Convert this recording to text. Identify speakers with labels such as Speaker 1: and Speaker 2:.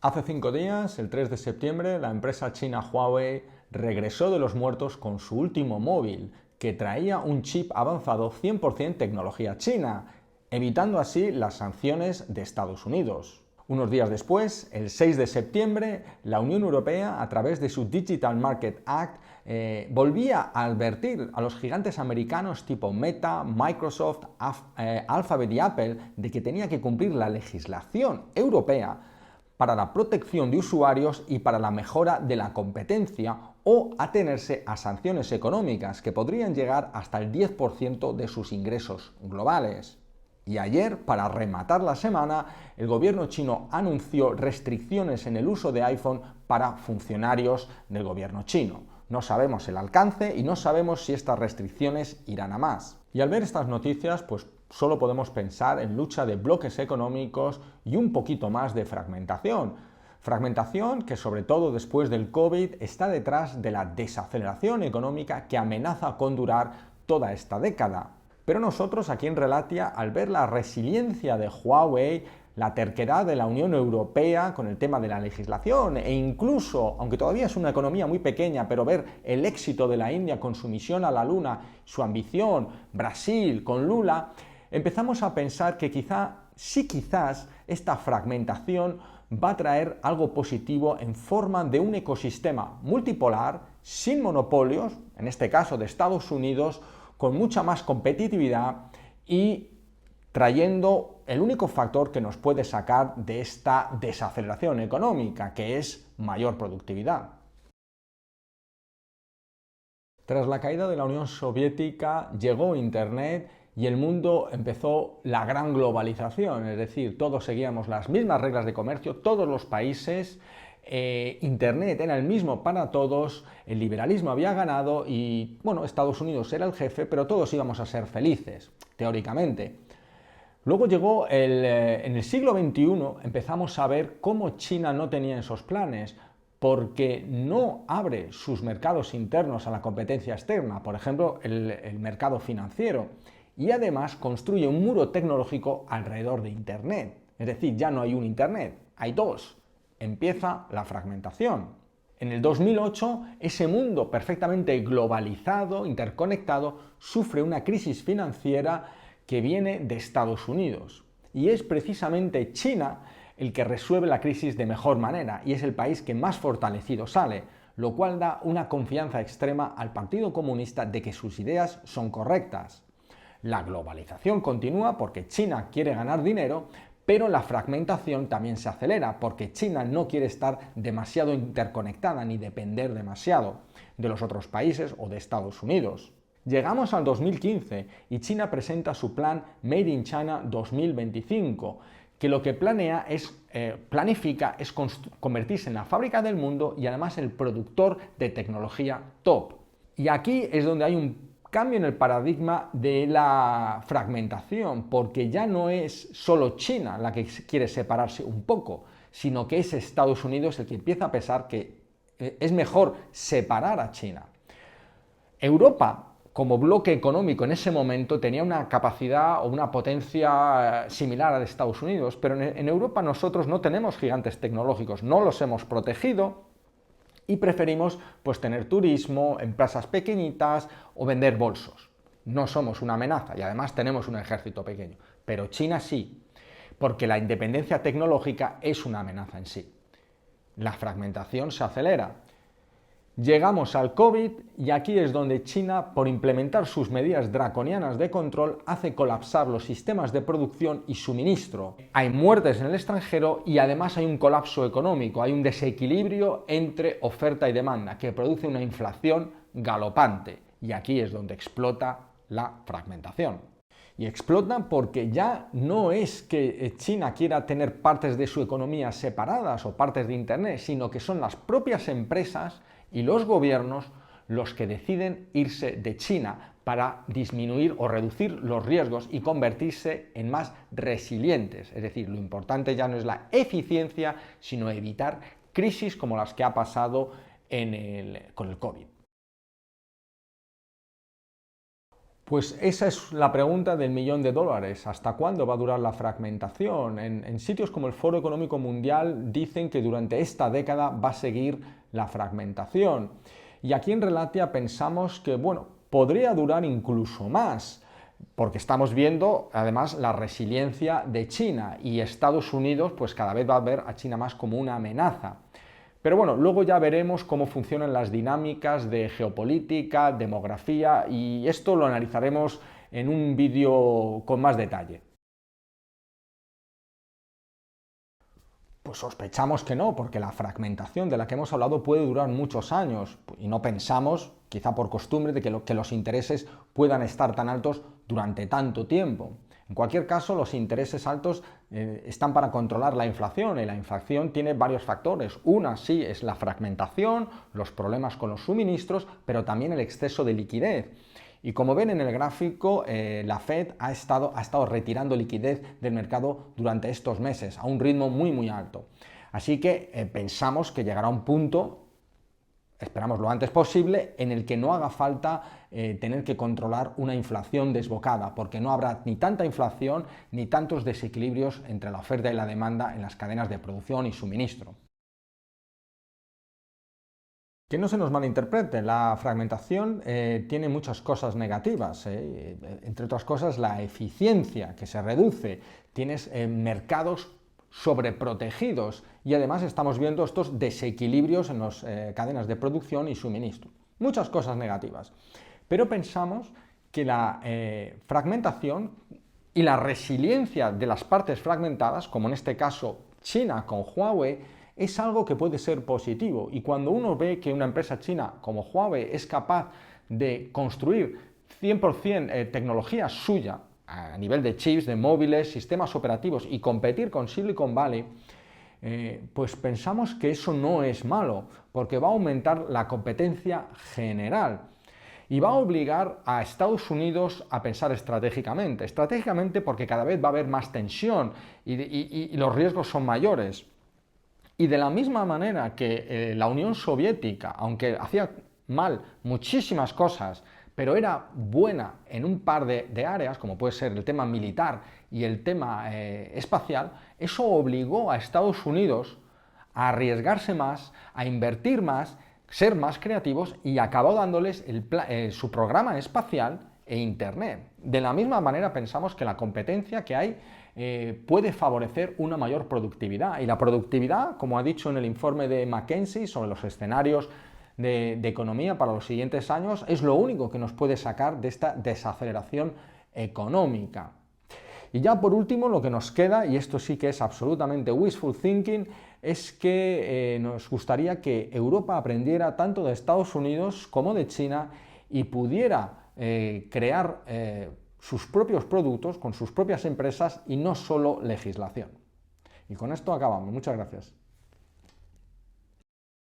Speaker 1: Hace 5 días, el 3 de septiembre, la empresa china Huawei regresó de los muertos con su último móvil, que traía un chip avanzado 100% tecnología china, evitando así las sanciones de Estados Unidos. Unos días después, el 6 de septiembre, la Unión Europea, a través de su Digital Market Act, volvía a advertir a los gigantes americanos tipo Meta, Microsoft, Alphabet y Apple de que tenía que cumplir la legislación europea para la protección de usuarios y para la mejora de la competencia o atenerse a sanciones económicas que podrían llegar hasta el 10% de sus ingresos globales. Y ayer, para rematar la semana, el gobierno chino anunció restricciones en el uso de iPhone para funcionarios del gobierno chino. No sabemos el alcance y no sabemos si estas restricciones irán a más. Y al ver estas noticias, pues solo podemos pensar en lucha de bloques económicos y un poquito más de fragmentación. Fragmentación que, sobre todo después del COVID, está detrás de la desaceleración económica que amenaza con durar toda esta década. Pero nosotros aquí en Relatia, al ver la resiliencia de Huawei, la terquedad de la Unión Europea con el tema de la legislación e incluso, aunque todavía es una economía muy pequeña, pero ver el éxito de la India con su misión a la Luna, su ambición, Brasil con Lula, empezamos a pensar que quizás esta fragmentación va a traer algo positivo en forma de un ecosistema multipolar, sin monopolios, en este caso de Estados Unidos, con mucha más competitividad y trayendo el único factor que nos puede sacar de esta desaceleración económica, que es mayor productividad. Tras la caída de la Unión Soviética llegó Internet y el mundo empezó la gran globalización, es decir, todos seguíamos las mismas reglas de comercio, todos los países, Internet era el mismo para todos, el liberalismo había ganado y, bueno, Estados Unidos era el jefe, pero todos íbamos a ser felices, teóricamente. Luego llegó en el siglo XXI, empezamos a ver cómo China no tenía esos planes, porque no abre sus mercados internos a la competencia externa, por ejemplo, el mercado financiero, y además construye un muro tecnológico alrededor de Internet. Es decir, ya no hay un Internet, hay dos. Empieza la fragmentación. En el 2008, ese mundo perfectamente globalizado, interconectado, sufre una crisis financiera que viene de Estados Unidos. Y es precisamente China el que resuelve la crisis de mejor manera y es el país que más fortalecido sale, lo cual da una confianza extrema al Partido Comunista de que sus ideas son correctas. La globalización continúa porque China quiere ganar dinero, pero la fragmentación también se acelera porque China no quiere estar demasiado interconectada ni depender demasiado de los otros países o de Estados Unidos. Llegamos al 2015 y China presenta su plan Made in China 2025, que lo que planifica es convertirse en la fábrica del mundo y además el productor de tecnología top. Y aquí es donde hay un cambio en el paradigma de la fragmentación, porque ya no es solo China la que quiere separarse un poco, sino que es Estados Unidos el que empieza a pensar que es mejor separar a China. Europa, como bloque económico en ese momento, tenía una capacidad o una potencia similar a la de Estados Unidos, pero en Europa nosotros no tenemos gigantes tecnológicos, no los hemos protegido y preferimos pues tener turismo, empresas pequeñitas o vender bolsos. No somos una amenaza y además tenemos un ejército pequeño, pero China sí, porque la independencia tecnológica es una amenaza en sí. La fragmentación se acelera. Llegamos al COVID y aquí es donde China, por implementar sus medidas draconianas de control, hace colapsar los sistemas de producción y suministro. Hay muertes en el extranjero y además hay un colapso económico, hay un desequilibrio entre oferta y demanda que produce una inflación galopante. Y aquí es donde explota la fragmentación. Y explota porque ya no es que China quiera tener partes de su economía separadas o partes de Internet, sino que son las propias empresas y los gobiernos los que deciden irse de China para disminuir o reducir los riesgos y convertirse en más resilientes. Es decir, lo importante ya no es la eficiencia, sino evitar crisis como las que ha pasado con el COVID. Pues esa es la pregunta del millón de dólares. ¿Hasta cuándo va a durar la fragmentación? En sitios como el Foro Económico Mundial dicen que durante esta década va a seguir la fragmentación. Y aquí en Relatia pensamos que, bueno, podría durar incluso más, porque estamos viendo además la resiliencia de China y Estados Unidos pues cada vez va a ver a China más como una amenaza. Pero bueno, luego ya veremos cómo funcionan las dinámicas de geopolítica, demografía y esto lo analizaremos en un vídeo con más detalle. Pues sospechamos que no, porque la fragmentación de la que hemos hablado puede durar muchos años y no pensamos, quizá por costumbre, de que los intereses puedan estar tan altos durante tanto tiempo. En cualquier caso, los intereses altos están para controlar la inflación y la inflación tiene varios factores. Una sí es la fragmentación, los problemas con los suministros, pero también el exceso de liquidez. Y como ven en el gráfico, la Fed ha estado retirando liquidez del mercado durante estos meses a un ritmo muy alto. Así que pensamos que llegará un punto, esperamos lo antes posible, en el que no haga falta tener que controlar una inflación desbocada, porque no habrá ni tanta inflación ni tantos desequilibrios entre la oferta y la demanda en las cadenas de producción y suministro. Que no se nos malinterprete, la fragmentación tiene muchas cosas negativas, entre otras cosas la eficiencia que se reduce, tienes mercados sobreprotegidos y además estamos viendo estos desequilibrios en las cadenas de producción y suministro. Muchas cosas negativas, pero pensamos que la fragmentación y la resiliencia de las partes fragmentadas, como en este caso China con Huawei, es algo que puede ser positivo. Y cuando uno ve que una empresa china como Huawei es capaz de construir 100% tecnología suya a nivel de chips, de móviles, sistemas operativos y competir con Silicon Valley, pues pensamos que eso no es malo, porque va a aumentar la competencia general y va a obligar a Estados Unidos a pensar estratégicamente porque cada vez va a haber más tensión y los riesgos son mayores. Y de la misma manera que la Unión Soviética, aunque hacía mal muchísimas cosas, pero era buena en un par de áreas, como puede ser el tema militar y el tema espacial, eso obligó a Estados Unidos a arriesgarse más, a invertir más, ser más creativos y acabó dándoles su programa espacial e Internet. De la misma manera pensamos que la competencia que hay puede favorecer una mayor productividad. Y la productividad, como ha dicho en el informe de McKinsey sobre los escenarios de economía para los siguientes años, es lo único que nos puede sacar de esta desaceleración económica. Y ya por último, lo que nos queda, y esto sí que es absolutamente wishful thinking, es que nos gustaría que Europa aprendiera tanto de Estados Unidos como de China y pudiera crear sus propios productos con sus propias empresas y no solo legislación. Y con esto acabamos. Muchas gracias.